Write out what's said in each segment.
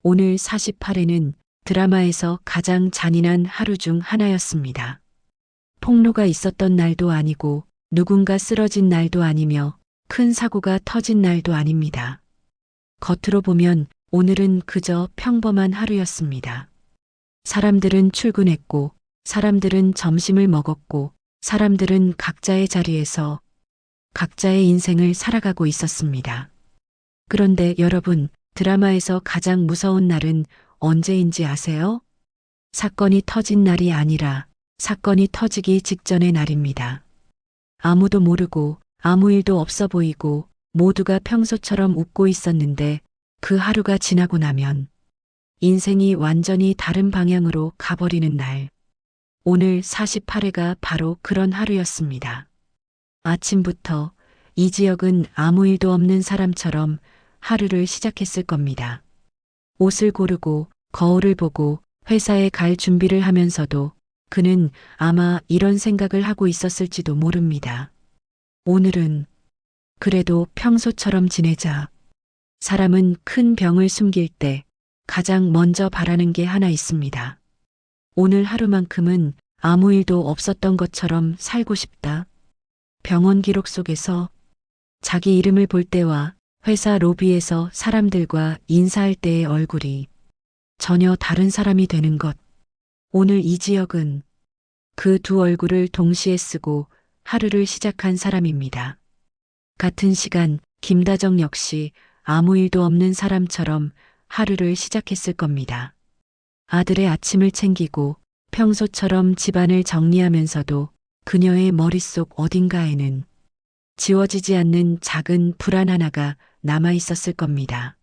오늘 48회는 드라마에서 가장 잔인한 하루 중 하나였습니다. 폭로가 있었던 날도 아니고 누군가 쓰러진 날도 아니며 큰 사고가 터진 날도 아닙니다. 겉으로 보면 오늘은 그저 평범한 하루였습니다. 사람들은 출근했고, 사람들은 점심을 먹었고, 사람들은 각자의 자리에서 각자의 인생을 살아가고 있었습니다. 그런데 여러분, 드라마에서 가장 무서운 날은 언제인지 아세요? 사건이 터진 날이 아니라 사건이 터지기 직전의 날입니다. 아무도 모르고 아무 일도 없어 보이고 모두가 평소처럼 웃고 있었는데 그 하루가 지나고 나면 인생이 완전히 다른 방향으로 가버리는 날. 오늘 48회가 바로 그런 하루였습니다. 아침부터 이지혁은 아무 일도 없는 사람처럼 하루를 시작했을 겁니다. 옷을 고르고 거울을 보고 회사에 갈 준비를 하면서도 그는 아마 이런 생각을 하고 있었을지도 모릅니다. 오늘은 그래도 평소처럼 지내자. 사람은 큰 병을 숨길 때 가장 먼저 바라는 게 하나 있습니다. 오늘 하루만큼은 아무 일도 없었던 것처럼 살고 싶다. 병원 기록 속에서 자기 이름을 볼 때와 회사 로비에서 사람들과 인사할 때의 얼굴이 전혀 다른 사람이 되는 것. 오늘 이지혁은 그 두 얼굴을 동시에 쓰고 하루를 시작한 사람입니다. 같은 시간 김다정 역시 아무 일도 없는 사람처럼 하루를 시작했을 겁니다. 아들의 아침을 챙기고 평소처럼 집안을 정리하면서도 그녀의 머릿속 어딘가에는 지워지지 않는 작은 불안 하나가 남아 있었을 겁니다.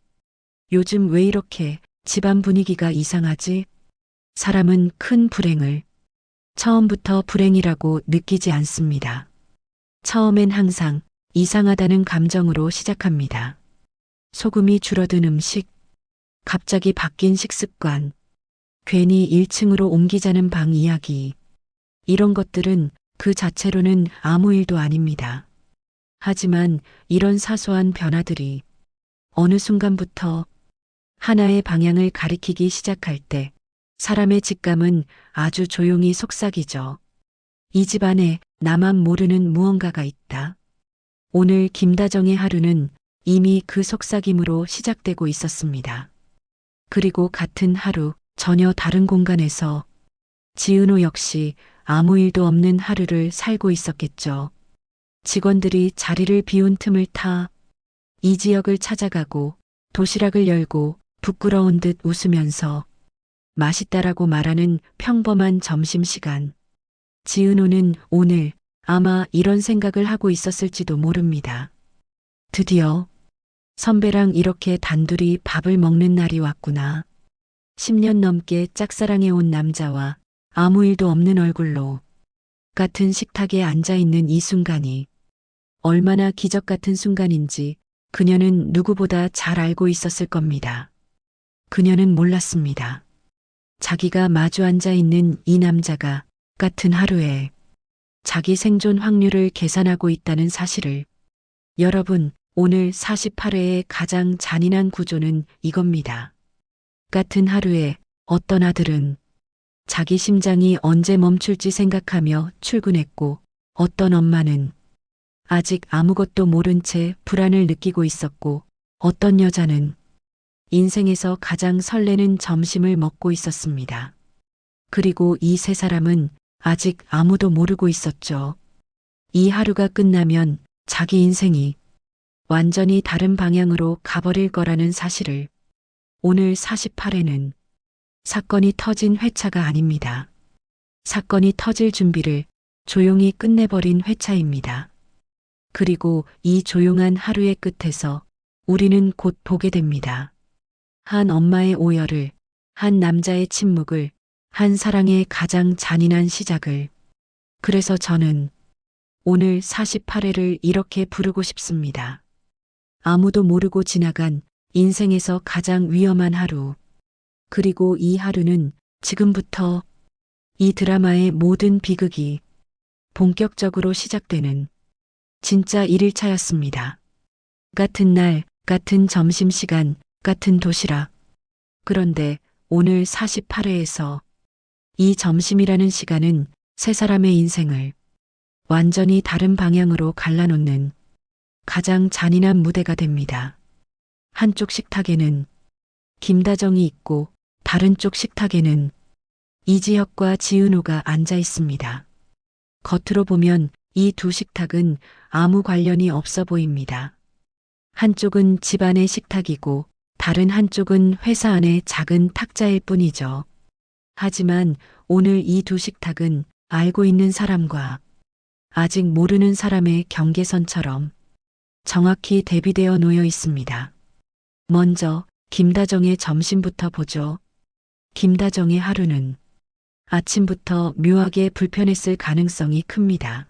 요즘 왜 이렇게 집안 분위기가 이상하지? 사람은 큰 불행을 처음부터 불행이라고 느끼지 않습니다. 처음엔 항상 이상하다는 감정으로 시작합니다. 소금이 줄어든 음식, 갑자기 바뀐 식습관, 괜히 1층으로 옮기자는 방 이야기. 이런 것들은 그 자체로는 아무 일도 아닙니다. 하지만 이런 사소한 변화들이 어느 순간부터 하나의 방향을 가리키기 시작할 때 사람의 직감은 아주 조용히 속삭이죠. 이 집안에 나만 모르는 무언가가 있다. 오늘 김다정의 하루는 이미 그 속삭임으로 시작되고 있었습니다. 그리고 같은 하루 전혀 다른 공간에서 지은호 역시 아무 일도 없는 하루를 살고 있었겠죠. 직원들이 자리를 비운 틈을 타 이지혁을 찾아가고 도시락을 열고 부끄러운 듯 웃으면서 맛있다라고 말하는 평범한 점심시간. 지은호는 오늘 아마 이런 생각을 하고 있었을지도 모릅니다. 드디어 선배랑 이렇게 단둘이 밥을 먹는 날이 왔구나. 10년 넘게 짝사랑해온 남자와 아무 일도 없는 얼굴로 같은 식탁에 앉아있는 이 순간이 얼마나 기적 같은 순간인지 그녀는 누구보다 잘 알고 있었을 겁니다. 그녀는 몰랐습니다. 자기가 마주 앉아 있는 이 남자가 같은 하루에 자기 생존 확률을 계산하고 있다는 사실을. 여러분, 오늘 48회의 가장 잔인한 구조는 이겁니다. 같은 하루에 어떤 아들은 자기 심장이 언제 멈출지 생각하며 출근했고 어떤 엄마는 아직 아무것도 모른 채 불안을 느끼고 있었고 어떤 여자는 인생에서 가장 설레는 점심을 먹고 있었습니다. 그리고 이 세 사람은 아직 아무도 모르고 있었죠. 이 하루가 끝나면 자기 인생이 완전히 다른 방향으로 가버릴 거라는 사실을. 오늘 48회는 사건이 터진 회차가 아닙니다. 사건이 터질 준비를 조용히 끝내버린 회차입니다. 그리고 이 조용한 하루의 끝에서 우리는 곧 보게 됩니다. 한 엄마의 오열을, 한 남자의 침묵을, 한 사랑의 가장 잔인한 시작을. 그래서 저는 오늘 48회를 이렇게 부르고 싶습니다. 아무도 모르고 지나간 인생에서 가장 위험한 하루. 그리고 이 하루는 지금부터 이 드라마의 모든 비극이 본격적으로 시작되는 진짜 1일차였습니다. 같은 날, 같은 점심시간, 같은 도시락. 그런데 오늘 48회에서 이 점심이라는 시간은 세 사람의 인생을 완전히 다른 방향으로 갈라놓는 가장 잔인한 무대가 됩니다. 한쪽 식탁에는 김다정이 있고 다른 쪽 식탁에는 이지혁과 지은호가 앉아 있습니다. 겉으로 보면 이 두 식탁은 아무 관련이 없어 보입니다. 한쪽은 집안의 식탁이고 다른 한쪽은 회사 안의 작은 탁자일 뿐이죠. 하지만 오늘 이 두 식탁은 알고 있는 사람과 아직 모르는 사람의 경계선처럼 정확히 대비되어 놓여 있습니다. 먼저 김다정의 점심부터 보죠. 김다정의 하루는 아침부터 묘하게 불편했을 가능성이 큽니다.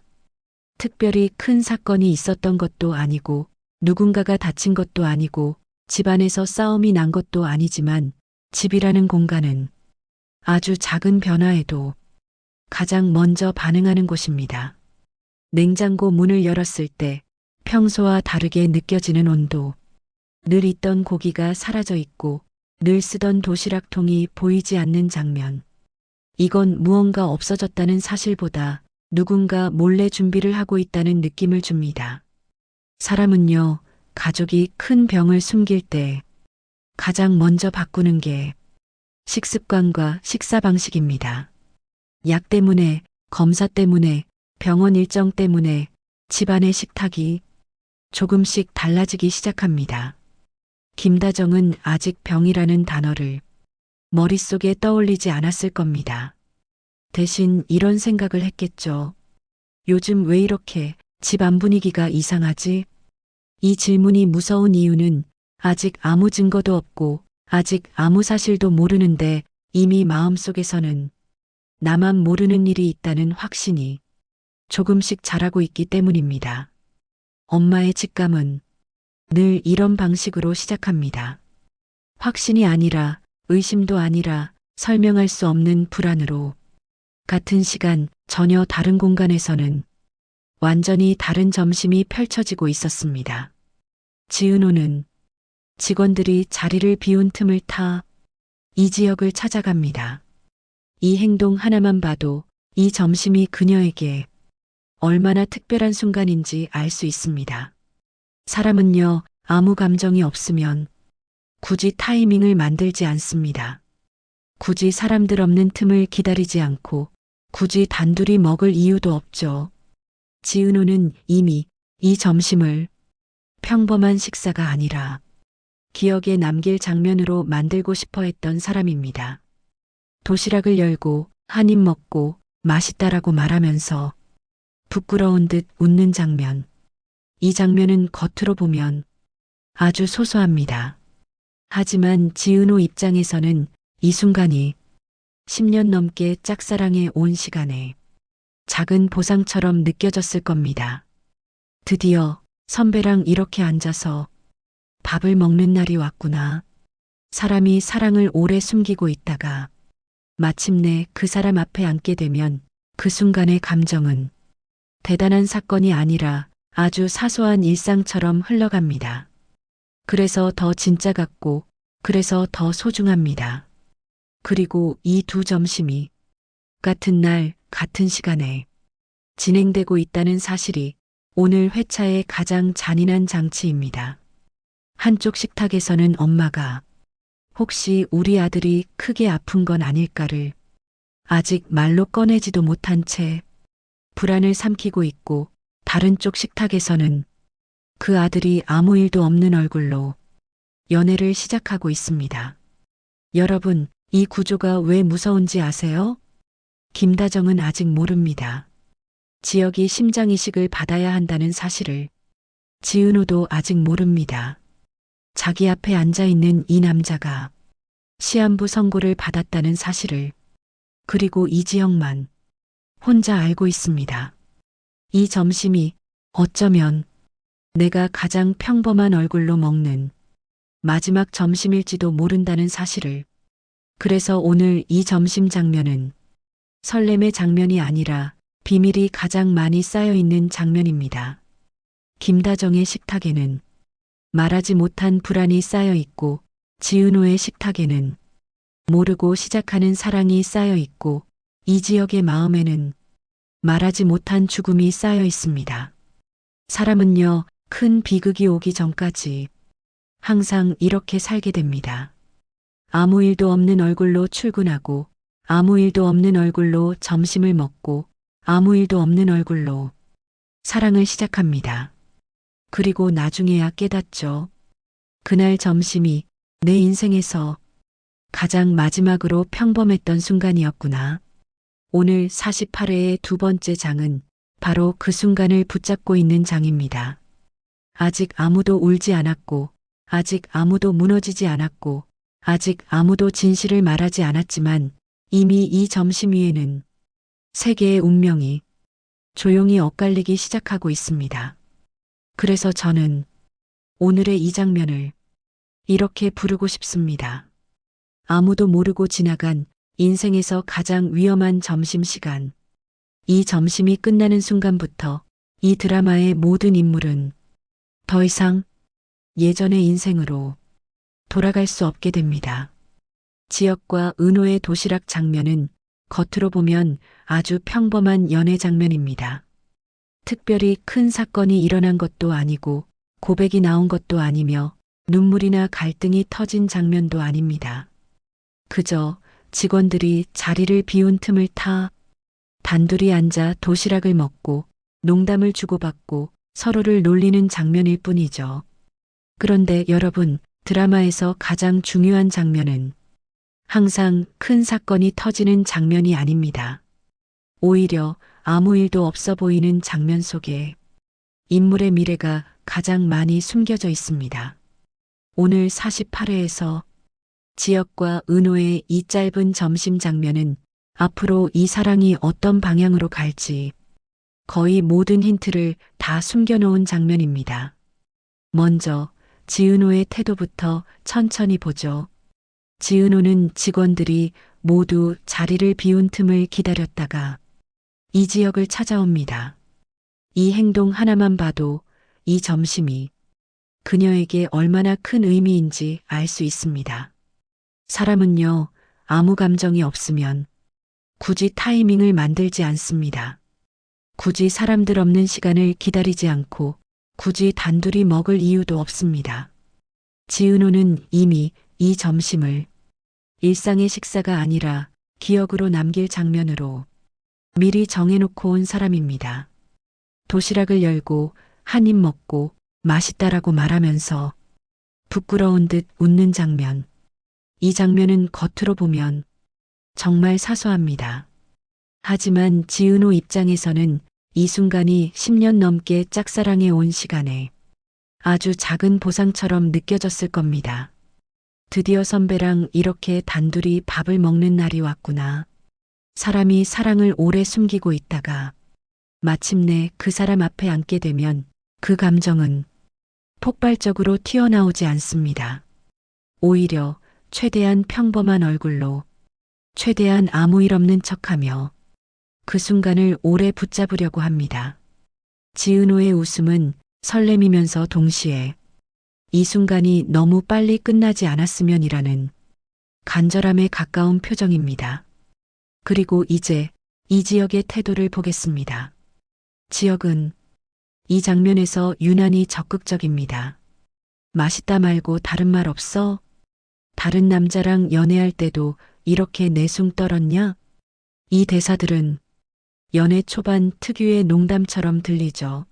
특별히 큰 사건이 있었던 것도 아니고 누군가가 다친 것도 아니고 집안에서 싸움이 난 것도 아니지만 집이라는 공간은 아주 작은 변화에도 가장 먼저 반응하는 곳입니다. 냉장고 문을 열었을 때 평소와 다르게 느껴지는 온도, 늘 있던 고기가 사라져 있고 늘 쓰던 도시락통이 보이지 않는 장면. 이건 무언가 없어졌다는 사실보다 누군가 몰래 준비를 하고 있다는 느낌을 줍니다. 사람은요, 가족이 큰 병을 숨길 때 가장 먼저 바꾸는 게 식습관과 식사 방식입니다. 약 때문에, 검사 때문에, 병원 일정 때문에 집안의 식탁이 조금씩 달라지기 시작합니다. 김다정은 아직 병이라는 단어를 머릿속에 떠올리지 않았을 겁니다. 대신 이런 생각을 했겠죠. 요즘 왜 이렇게 집안 분위기가 이상하지? 이 질문이 무서운 이유는 아직 아무 증거도 없고 아직 아무 사실도 모르는데 이미 마음속에서는 나만 모르는 일이 있다는 확신이 조금씩 자라고 있기 때문입니다. 엄마의 직감은 늘 이런 방식으로 시작합니다. 확신이 아니라 의심도 아니라 설명할 수 없는 불안으로 같은 시간 전혀 다른 공간에서는 완전히 다른 점심이 펼쳐지고 있었습니다. 지은호는 직원들이 자리를 비운 틈을 타 이지혁을 찾아갑니다. 이 행동 하나만 봐도 이 점심이 그녀에게 얼마나 특별한 순간인지 알 수 있습니다. 사람은요, 아무 감정이 없으면 굳이 타이밍을 만들지 않습니다. 굳이 사람들 없는 틈을 기다리지 않고 굳이 단둘이 먹을 이유도 없죠. 지은호는 이미 이 점심을 평범한 식사가 아니라 기억에 남길 장면으로 만들고 싶어 했던 사람입니다. 도시락을 열고 한 입 먹고 맛있다라고 말하면서 부끄러운 듯 웃는 장면. 이 장면은 겉으로 보면 아주 소소합니다. 하지만 지은호 입장에서는 이 순간이 10년 넘게 짝사랑해 온 시간에 작은 보상처럼 느껴졌을 겁니다. 드디어 선배랑 이렇게 앉아서 밥을 먹는 날이 왔구나. 사람이 사랑을 오래 숨기고 있다가 마침내 그 사람 앞에 앉게 되면 그 순간의 감정은 대단한 사건이 아니라 아주 사소한 일상처럼 흘러갑니다. 그래서 더 진짜 같고 그래서 더 소중합니다. 그리고 이 두 점심이 같은 날 같은 시간에 진행되고 있다는 사실이 오늘 회차의 가장 잔인한 장치입니다. 한쪽 식탁에서는 엄마가 혹시 우리 아들이 크게 아픈 건 아닐까를 아직 말로 꺼내지도 못한 채 불안을 삼키고 있고 다른 쪽 식탁에서는 그 아들이 아무 일도 없는 얼굴로 연애를 시작하고 있습니다. 여러분, 이 구조가 왜 무서운지 아세요? 김다정은 아직 모릅니다. 지혁이 심장이식을 받아야 한다는 사실을 지은호도 아직 모릅니다. 자기 앞에 앉아있는 이 남자가 시한부 선고를 받았다는 사실을 그리고 이지혁만 혼자 알고 있습니다. 이 점심이 어쩌면 내가 가장 평범한 얼굴로 먹는 마지막 점심일지도 모른다는 사실을. 그래서 오늘 이 점심 장면은 설렘의 장면이 아니라 비밀이 가장 많이 쌓여있는 장면입니다. 김다정의 식탁에는 말하지 못한 불안이 쌓여있고 지은호의 식탁에는 모르고 시작하는 사랑이 쌓여 있고 이 지역의 마음에는 말하지 못한 죽음이 쌓여 있습니다. 사람은요, 큰 비극이 오기 전까지 항상 이렇게 살게 됩니다. 아무 일도 없는 얼굴로 출근하고 아무 일도 없는 얼굴로 점심을 먹고 아무 일도 없는 얼굴로 사랑을 시작합니다. 그리고 나중에야 깨닫죠. 그날 점심이 내 인생에서 가장 마지막으로 평범했던 순간이었구나. 오늘 48회의 두 번째 장은 바로 그 순간을 붙잡고 있는 장입니다. 아직 아무도 울지 않았고, 아직 아무도 무너지지 않았고, 아직 아무도 진실을 말하지 않았지만 이미 이 점심 위에는 세계의 운명이 조용히 엇갈리기 시작하고 있습니다. 그래서 저는 오늘의 이 장면을 이렇게 부르고 싶습니다. 아무도 모르고 지나간 인생에서 가장 위험한 점심시간. 이 점심이 끝나는 순간부터 이 드라마의 모든 인물은 더 이상 예전의 인생으로 돌아갈 수 없게 됩니다. 지역과 은호의 도시락 장면은 겉으로 보면 아주 평범한 연애 장면입니다. 특별히 큰 사건이 일어난 것도 아니고 고백이 나온 것도 아니며 눈물이나 갈등이 터진 장면도 아닙니다. 그저 직원들이 자리를 비운 틈을 타 단둘이 앉아 도시락을 먹고 농담을 주고받고 서로를 놀리는 장면일 뿐이죠. 그런데 여러분, 드라마에서 가장 중요한 장면은 항상 큰 사건이 터지는 장면이 아닙니다. 오히려 아무 일도 없어 보이는 장면 속에 인물의 미래가 가장 많이 숨겨져 있습니다. 오늘 48회에서 지역과 은호의 이 짧은 점심 장면은 앞으로 이 사랑이 어떤 방향으로 갈지 거의 모든 힌트를 다 숨겨놓은 장면입니다. 먼저 지은호의 태도부터 천천히 보죠. 지은호는 직원들이 모두 자리를 비운 틈을 기다렸다가 이 지역을 찾아옵니다. 이 행동 하나만 봐도 이 점심이 그녀에게 얼마나 큰 의미인지 알 수 있습니다. 사람은요, 아무 감정이 없으면 굳이 타이밍을 만들지 않습니다. 굳이 사람들 없는 시간을 기다리지 않고 굳이 단둘이 먹을 이유도 없습니다. 지은호는 이미 이 점심을 일상의 식사가 아니라 기억으로 남길 장면으로 미리 정해놓고 온 사람입니다. 도시락을 열고 한 입 먹고 맛있다라고 말하면서 부끄러운 듯 웃는 장면. 이 장면은 겉으로 보면 정말 사소합니다. 하지만 지은호 입장에서는 이 순간이 10년 넘게 짝사랑해 온 시간에 아주 작은 보상처럼 느껴졌을 겁니다. 드디어 선배랑 이렇게 단둘이 밥을 먹는 날이 왔구나. 사람이 사랑을 오래 숨기고 있다가 마침내 그 사람 앞에 앉게 되면 그 감정은 폭발적으로 튀어나오지 않습니다. 오히려 최대한 평범한 얼굴로 최대한 아무 일 없는 척하며 그 순간을 오래 붙잡으려고 합니다. 지은호의 웃음은 설렘이면서 동시에 이 순간이 너무 빨리 끝나지 않았으면이라는 간절함에 가까운 표정입니다. 그리고 이제 이 지역의 태도를 보겠습니다. 지역은 이 장면에서 유난히 적극적입니다. 맛있다 말고 다른 말 없어? 다른 남자랑 연애할 때도 이렇게 내숭 떨었냐? 이 대사들은 연애 초반 특유의 농담처럼 들리죠.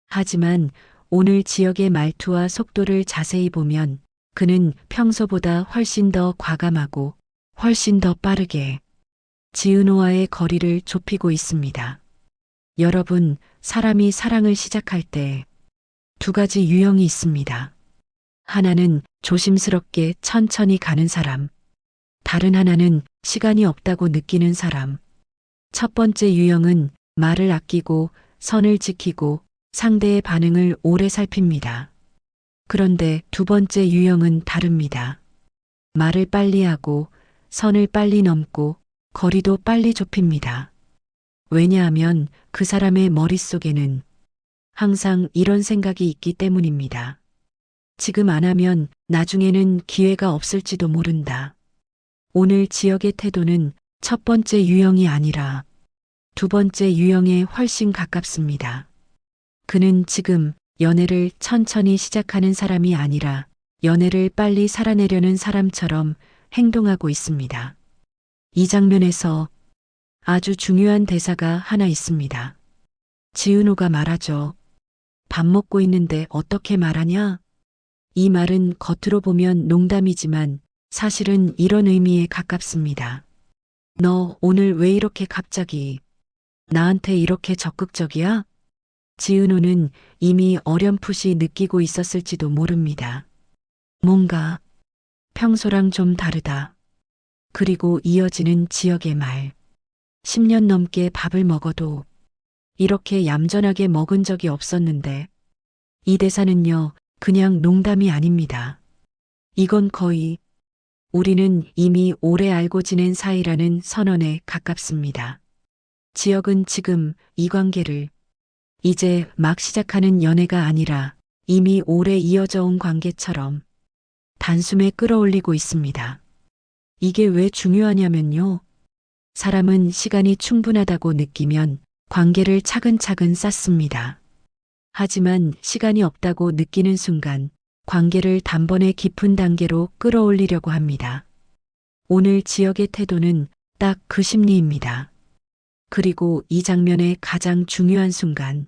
하지만 오늘 지역의 말투와 속도를 자세히 보면 그는 평소보다 훨씬 더 과감하고 훨씬 더 빠르게 지은호와의 거리를 좁히고 있습니다. 여러분, 사람이 사랑을 시작할 때 두 가지 유형이 있습니다. 하나는 조심스럽게 천천히 가는 사람, 다른 하나는 시간이 없다고 느끼는 사람. 첫 번째 유형은 말을 아끼고 선을 지키고 상대의 반응을 오래 살핍니다. 그런데 두 번째 유형은 다릅니다. 말을 빨리 하고 선을 빨리 넘고 거리도 빨리 좁힙니다. 왜냐하면 그 사람의 머릿속에는 항상 이런 생각이 있기 때문입니다. 지금 안 하면 나중에는 기회가 없을지도 모른다. 오늘 지역의 태도는 첫 번째 유형이 아니라 두 번째 유형에 훨씬 가깝습니다. 그는 지금 연애를 천천히 시작하는 사람이 아니라 연애를 빨리 살아내려는 사람처럼 행동하고 있습니다. 이 장면에서 아주 중요한 대사가 하나 있습니다. 지은호가 말하죠. 밥 먹고 있는데 어떻게 말하냐? 이 말은 겉으로 보면 농담이지만 사실은 이런 의미에 가깝습니다. 너 오늘 왜 이렇게 갑자기 나한테 이렇게 적극적이야? 지은호는 이미 어렴풋이 느끼고 있었을지도 모릅니다. 뭔가 평소랑 좀 다르다. 그리고 이어지는 지역의 말. 10년 넘게 밥을 먹어도 이렇게 얌전하게 먹은 적이 없었는데 이 대사는요, 그냥 농담이 아닙니다. 이건 거의 우리는 이미 오래 알고 지낸 사이라는 선언에 가깝습니다. 지역은 지금 이 관계를 이제 막 시작하는 연애가 아니라 이미 오래 이어져 온 관계처럼 단숨에 끌어올리고 있습니다. 이게 왜 중요하냐면요. 사람은 시간이 충분하다고 느끼면 관계를 차근차근 쌓습니다. 하지만 시간이 없다고 느끼는 순간 관계를 단번에 깊은 단계로 끌어올리려고 합니다. 오늘 지역의 태도는 딱 그 심리입니다. 그리고 이 장면의 가장 중요한 순간,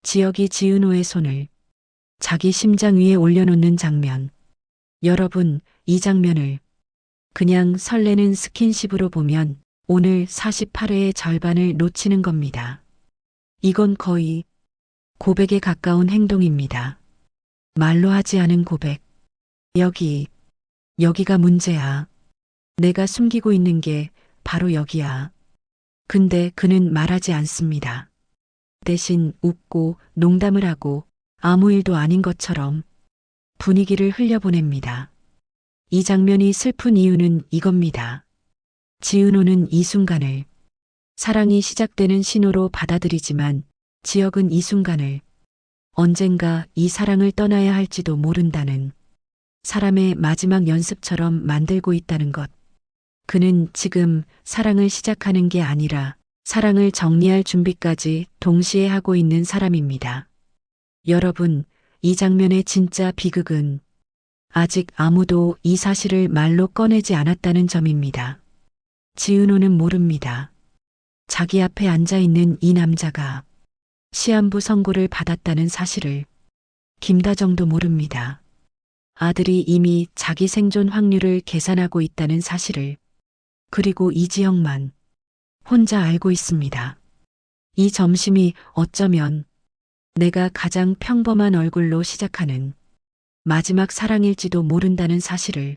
지역이 지은호의 손을 자기 심장 위에 올려놓는 장면. 여러분, 이 장면을 그냥 설레는 스킨십으로 보면 오늘 48회의 절반을 놓치는 겁니다. 이건 거의 고백에 가까운 행동입니다. 말로 하지 않은 고백. 여기가 문제야. 내가 숨기고 있는 게 바로 여기야. 근데 그는 말하지 않습니다. 대신 웃고 농담을 하고 아무 일도 아닌 것처럼 분위기를 흘려보냅니다. 이 장면이 슬픈 이유는 이겁니다. 지은호는 이 순간을 사랑이 시작되는 신호로 받아들이지만 지역은 이 순간을 언젠가 이 사랑을 떠나야 할지도 모른다는 사람의 마지막 연습처럼 만들고 있다는 것. 그는 지금 사랑을 시작하는 게 아니라 사랑을 정리할 준비까지 동시에 하고 있는 사람입니다. 여러분, 이 장면의 진짜 비극은 아직 아무도 이 사실을 말로 꺼내지 않았다는 점입니다. 지은호는 모릅니다. 자기 앞에 앉아 있는 이 남자가 시한부 선고를 받았다는 사실을. 김다정도 모릅니다. 아들이 이미 자기 생존 확률을 계산하고 있다는 사실을. 그리고 이지영만 혼자 알고 있습니다. 이 점심이 어쩌면 내가 가장 평범한 얼굴로 시작하는 마지막 사랑일지도 모른다는 사실을.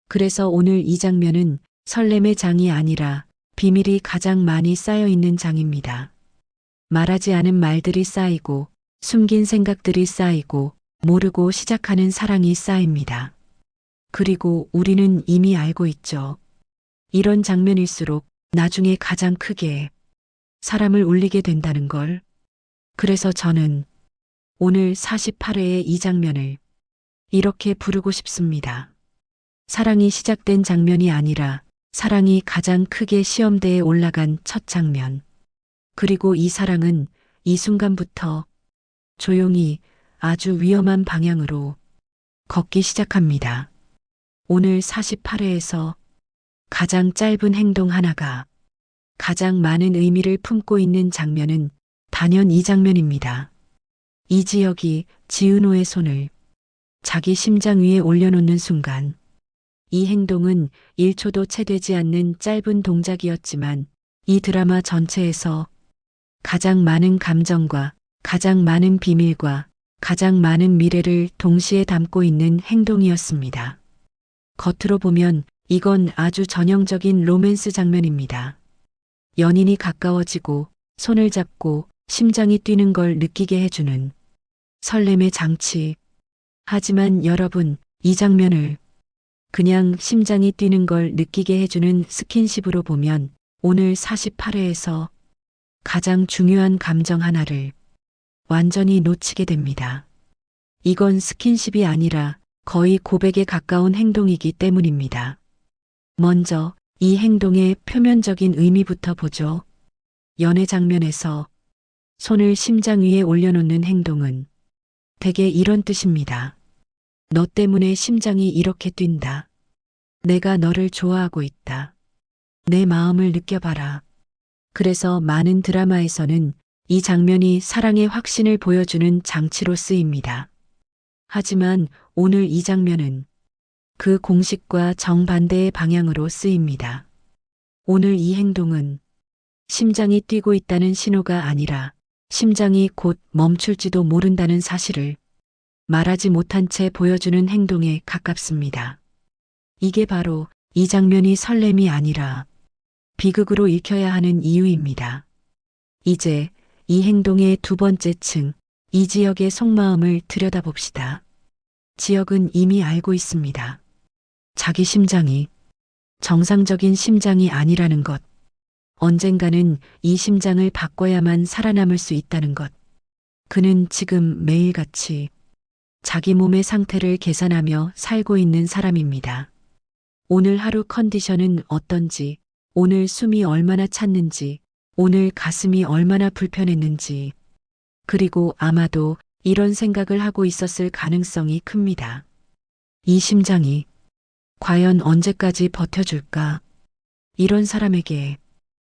그래서 오늘 이 장면은 설렘의 장이 아니라 비밀이 가장 많이 쌓여 있는 장입니다. 말하지 않은 말들이 쌓이고 숨긴 생각들이 쌓이고 모르고 시작하는 사랑이 쌓입니다. 그리고 우리는 이미 알고 있죠. 이런 장면일수록 나중에 가장 크게 사람을 울리게 된다는 걸. 그래서 저는 오늘 48회의 이 장면을 이렇게 부르고 싶습니다. 사랑이 시작된 장면이 아니라 사랑이 가장 크게 시험대에 올라간 첫 장면. 그리고 이 사랑은 이 순간부터 조용히 아주 위험한 방향으로 걷기 시작합니다. 오늘 48회에서 가장 짧은 행동 하나가 가장 많은 의미를 품고 있는 장면은 단연 이 장면입니다. 이지혁이 지은호의 손을 자기 심장 위에 올려놓는 순간, 이 행동은 1초도 채 되지 않는 짧은 동작이었지만 이 드라마 전체에서 가장 많은 감정과 가장 많은 비밀과 가장 많은 미래를 동시에 담고 있는 행동이었습니다. 겉으로 보면 이건 아주 전형적인 로맨스 장면입니다. 연인이 가까워지고 손을 잡고 심장이 뛰는 걸 느끼게 해주는 설렘의 장치. 하지만 여러분, 이 장면을 그냥 심장이 뛰는 걸 느끼게 해주는 스킨십으로 보면 오늘 48회에서 가장 중요한 감정 하나를 완전히 놓치게 됩니다. 이건 스킨십이 아니라 거의 고백에 가까운 행동이기 때문입니다. 먼저 이 행동의 표면적인 의미부터 보죠. 연애 장면에서 손을 심장 위에 올려놓는 행동은 대개 이런 뜻입니다. 너 때문에 심장이 이렇게 뛴다. 내가 너를 좋아하고 있다. 내 마음을 느껴봐라. 그래서 많은 드라마에서는 이 장면이 사랑의 확신을 보여주는 장치로 쓰입니다. 하지만 오늘 이 장면은 그 공식과 정반대의 방향으로 쓰입니다. 오늘 이 행동은 심장이 뛰고 있다는 신호가 아니라 심장이 곧 멈출지도 모른다는 사실을 말하지 못한 채 보여주는 행동에 가깝습니다. 이게 바로 이 장면이 설렘이 아니라 비극으로 읽혀야 하는 이유입니다. 이제 이 행동의 두 번째 층, 이 지역의 속마음을 들여다봅시다. 지역은 이미 알고 있습니다. 자기 심장이 정상적인 심장이 아니라는 것. 언젠가는 이 심장을 바꿔야만 살아남을 수 있다는 것. 그는 지금 매일같이 자기 몸의 상태를 계산하며 살고 있는 사람입니다. 오늘 하루 컨디션은 어떤지, 오늘 숨이 얼마나 찼는지, 오늘 가슴이 얼마나 불편했는지, 그리고 아마도 이런 생각을 하고 있었을 가능성이 큽니다. 이 심장이 과연 언제까지 버텨줄까? 이런 사람에게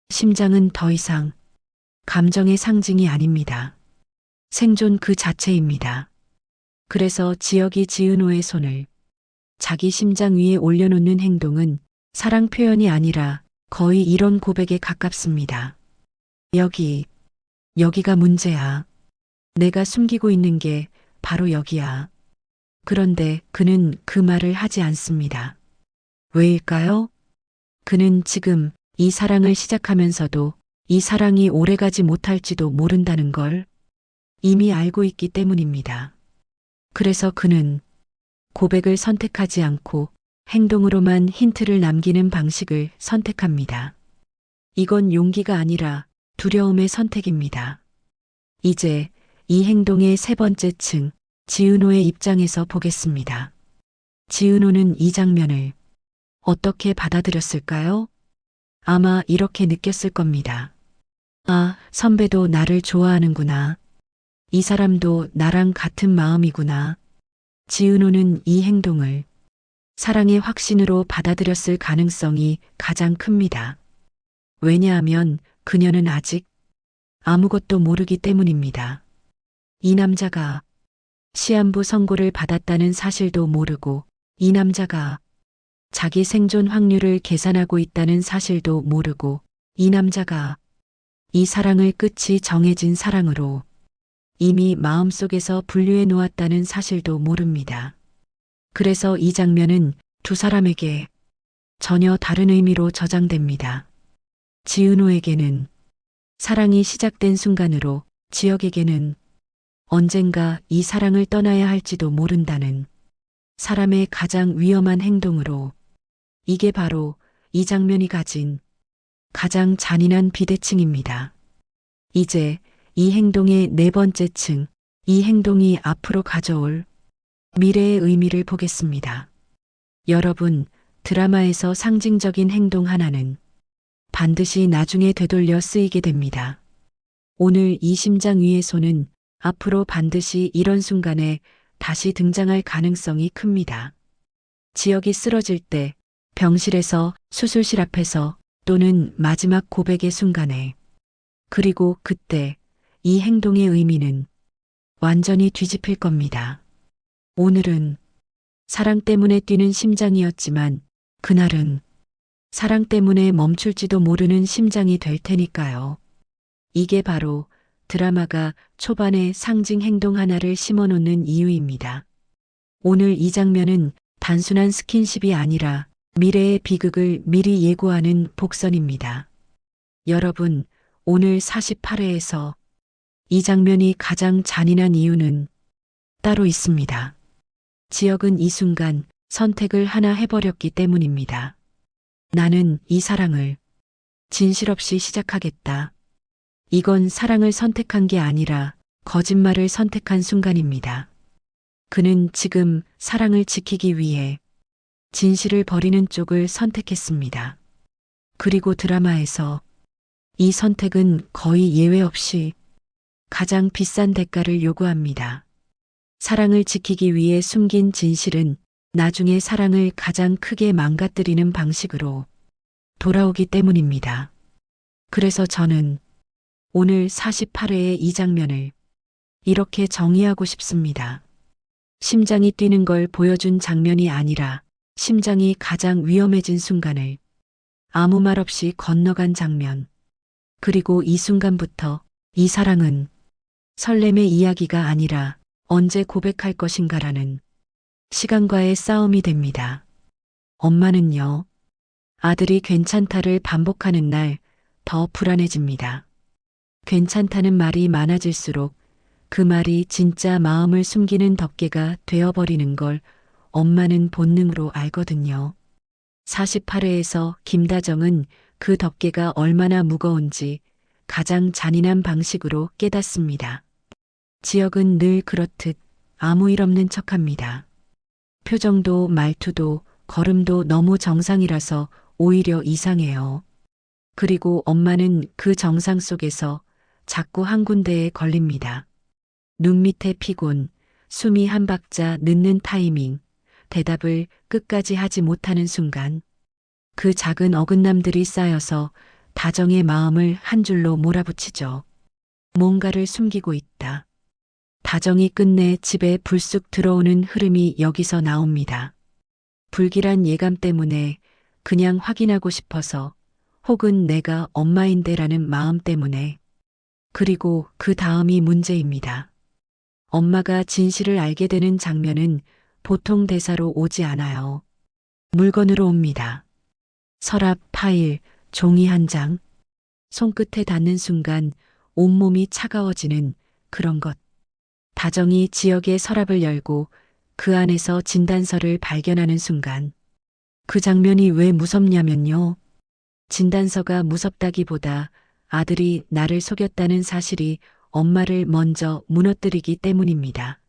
심장은 더 이상 감정의 상징이 아닙니다. 생존 그 자체입니다. 그래서 지역이 지은호의 손을 자기 심장 위에 올려놓는 행동은 사랑 표현이 아니라 거의 이런 고백에 가깝습니다. 여기가 문제야. 내가 숨기고 있는 게 바로 여기야. 그런데 그는 그 말을 하지 않습니다. 왜일까요? 그는 지금 이 사랑을 시작하면서도 이 사랑이 오래가지 못할지도 모른다는 걸 이미 알고 있기 때문입니다. 그래서 그는 고백을 선택하지 않고 행동으로만 힌트를 남기는 방식을 선택합니다. 이건 용기가 아니라 두려움의 선택입니다. 이제 이 행동의 세 번째 층, 지은호의 입장에서 보겠습니다. 지은호는 이 장면을 어떻게 받아들였을까요? 아마 이렇게 느꼈을 겁니다. 아, 선배도 나를 좋아하는구나. 이 사람도 나랑 같은 마음이구나. 지은호는 이 행동을 사랑의 확신으로 받아들였을 가능성이 가장 큽니다. 왜냐하면 그녀는 아직 아무것도 모르기 때문입니다. 이 남자가 시한부 선고를 받았다는 사실도 모르고 이 남자가 자기 생존 확률을 계산하고 있다는 사실도 모르고 이 남자가 이 사랑을 끝이 정해진 사랑으로 이미 마음속에서 분류해 놓았다는 사실도 모릅니다. 그래서 이 장면은 두 사람에게 전혀 다른 의미로 저장됩니다. 지은호에게는 사랑이 시작된 순간으로, 지역에게는 언젠가 이 사랑을 떠나야 할지도 모른다는 사람의 가장 위험한 행동으로. 이게 바로 이 장면이 가진 가장 잔인한 비대칭입니다. 이제 이 행동의 네 번째 층, 이 행동이 앞으로 가져올 미래의 의미를 보겠습니다. 여러분, 드라마에서 상징적인 행동 하나는 반드시 나중에 되돌려 쓰이게 됩니다. 오늘 이 심장 위의 손은 앞으로 반드시 이런 순간에 다시 등장할 가능성이 큽니다. 지역이 쓰러질 때, 병실에서, 수술실 앞에서, 또는 마지막 고백의 순간에. 그리고 그때 이 행동의 의미는 완전히 뒤집힐 겁니다. 오늘은 사랑 때문에 뛰는 심장이었지만 그날은 사랑 때문에 멈출지도 모르는 심장이 될 테니까요. 이게 바로 드라마가 초반에 상징 행동 하나를 심어놓는 이유입니다. 오늘 이 장면은 단순한 스킨십이 아니라 미래의 비극을 미리 예고하는 복선입니다. 여러분, 오늘 48회에서 이 장면이 가장 잔인한 이유는 따로 있습니다. 지역은 이 순간 선택을 하나 해버렸기 때문입니다. 나는 이 사랑을 진실 없이 시작하겠다. 이건 사랑을 선택한 게 아니라 거짓말을 선택한 순간입니다. 그는 지금 사랑을 지키기 위해 진실을 버리는 쪽을 선택했습니다. 그리고 드라마에서 이 선택은 거의 예외 없이 가장 비싼 대가를 요구합니다. 사랑을 지키기 위해 숨긴 진실은 나중에 사랑을 가장 크게 망가뜨리는 방식으로 돌아오기 때문입니다. 그래서 저는 오늘 48회의 이 장면을 이렇게 정의하고 싶습니다. 심장이 뛰는 걸 보여준 장면이 아니라 심장이 가장 위험해진 순간을 아무 말 없이 건너간 장면. 그리고 이 순간부터 이 사랑은 설렘의 이야기가 아니라 언제 고백할 것인가라는 시간과의 싸움이 됩니다. 엄마는요, 아들이 괜찮다를 반복하는 날 더 불안해집니다. 괜찮다는 말이 많아질수록 그 말이 진짜 마음을 숨기는 덮개가 되어버리는 걸 엄마는 본능으로 알거든요. 48회에서 김다정은 그 덮개가 얼마나 무거운지 가장 잔인한 방식으로 깨닫습니다. 지혁은 늘 그렇듯 아무 일 없는 척합니다. 표정도 말투도 걸음도 너무 정상이라서 오히려 이상해요. 그리고 엄마는 그 정상 속에서 자꾸 한 군데에 걸립니다. 눈 밑에 피곤, 숨이 한 박자 늦는 타이밍, 대답을 끝까지 하지 못하는 순간, 그 작은 어긋남들이 쌓여서 다정의 마음을 한 줄로 몰아붙이죠. 뭔가를 숨기고 있다. 다정이 끝내 집에 불쑥 들어오는 흐름이 여기서 나옵니다. 불길한 예감 때문에 그냥 확인하고 싶어서 혹은 내가 엄마인데라는 마음 때문에 그리고 그 다음이 문제입니다. 엄마가 진실을 알게 되는 장면은 보통 대사로 오지 않아요. 물건으로 옵니다. 서랍, 파일, 종이 한 장, 손끝에 닿는 순간 온몸이 차가워지는 그런 것. 다정이 지역의 서랍을 열고 그 안에서 진단서를 발견하는 순간 그 장면이 왜 무섭냐면요. 진단서가 무섭다기보다 아들이 나를 속였다는 사실이 엄마를 먼저 무너뜨리기 때문입니다.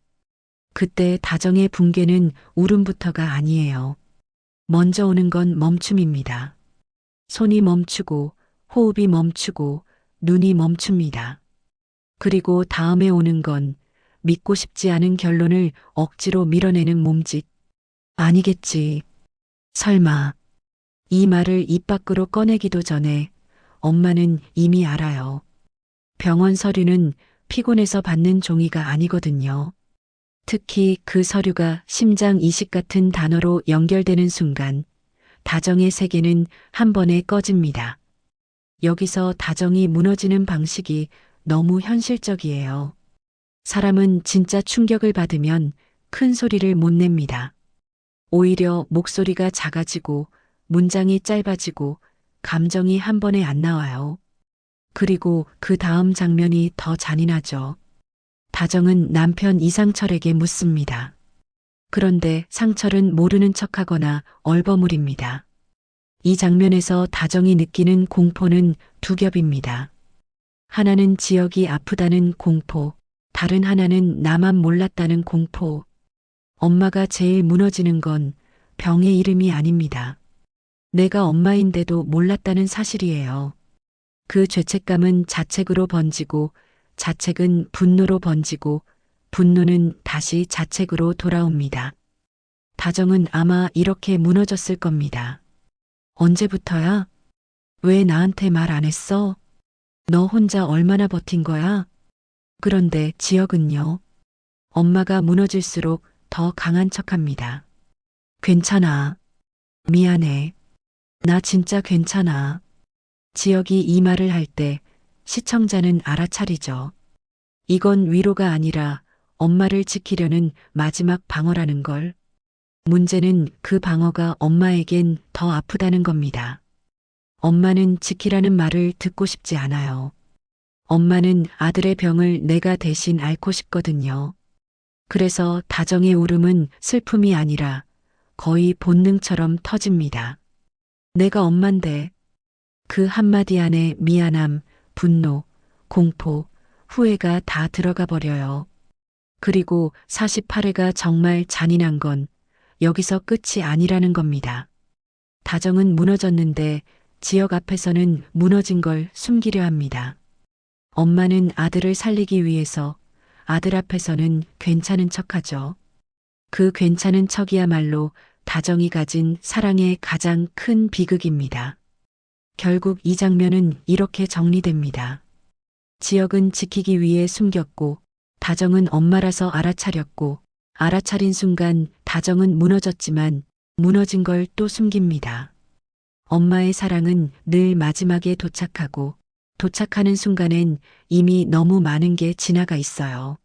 그때 다정의 붕괴는 울음부터가 아니에요. 먼저 오는 건 멈춤입니다. 손이 멈추고 호흡이 멈추고 눈이 멈춥니다. 그리고 다음에 오는 건 믿고 싶지 않은 결론을 억지로 밀어내는 몸짓. 아니겠지. 설마. 이 말을 입 밖으로 꺼내기도 전에 엄마는 이미 알아요. 병원 서류는 피곤해서 받는 종이가 아니거든요. 특히 그 서류가 심장 이식 같은 단어로 연결되는 순간 다정의 세계는 한 번에 꺼집니다. 여기서 다정이 무너지는 방식이 너무 현실적이에요. 사람은 진짜 충격을 받으면 큰 소리를 못 냅니다. 오히려 목소리가 작아지고 문장이 짧아지고 감정이 한 번에 안 나와요. 그리고 그 다음 장면이 더 잔인하죠. 다정은 남편 이상철에게 묻습니다. 그런데 상철은 모르는 척하거나 얼버무립니다. 이 장면에서 다정이 느끼는 공포는 두 겹입니다. 하나는 지역이 아프다는 공포, 다른 하나는 나만 몰랐다는 공포. 엄마가 제일 무너지는 건 병의 이름이 아닙니다. 내가 엄마인데도 몰랐다는 사실이에요. 그 죄책감은 자책으로 번지고 자책은 분노로 번지고 분노는 다시 자책으로 돌아옵니다. 다정은 아마 이렇게 무너졌을 겁니다. 언제부터야? 왜 나한테 말 안 했어? 너 혼자 얼마나 버틴 거야? 그런데 지역은요. 엄마가 무너질수록 더 강한 척합니다. 괜찮아. 미안해. 나 진짜 괜찮아. 지역이 이 말을 할 때 시청자는 알아차리죠. 이건 위로가 아니라 엄마를 지키려는 마지막 방어라는 걸. 문제는 그 방어가 엄마에겐 더 아프다는 겁니다. 엄마는 지키라는 말을 듣고 싶지 않아요. 엄마는 아들의 병을 내가 대신 앓고 싶거든요. 그래서 다정의 울음은 슬픔이 아니라 거의 본능처럼 터집니다. 내가 엄만데. 그 한마디 안에 미안함, 분노, 공포, 후회가 다 들어가 버려요. 그리고 48회가 정말 잔인한 건 여기서 끝이 아니라는 겁니다. 다정은 무너졌는데 지역 앞에서는 무너진 걸 숨기려 합니다. 엄마는 아들을 살리기 위해서 아들 앞에서는 괜찮은 척하죠. 그 괜찮은 척이야말로 다정이 가진 사랑의 가장 큰 비극입니다. 결국 이 장면은 이렇게 정리됩니다. 지역은 지키기 위해 숨겼고, 다정은 엄마라서 알아차렸고, 알아차린 순간 다정은 무너졌지만 무너진 걸 또 숨깁니다. 엄마의 사랑은 늘 마지막에 도착하고, 도착하는 순간엔 이미 너무 많은 게 지나가 있어요.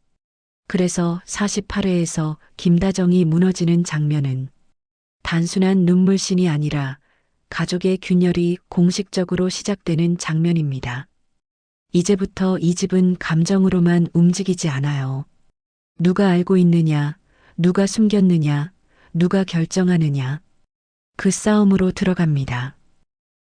그래서 48회에서 김다정이 무너지는 장면은 단순한 눈물씬이 아니라 가족의 균열이 공식적으로 시작되는 장면입니다. 이제부터 이 집은 감정으로만 움직이지 않아요. 누가 알고 있느냐, 누가 숨겼느냐, 누가 결정하느냐. 그 싸움으로 들어갑니다.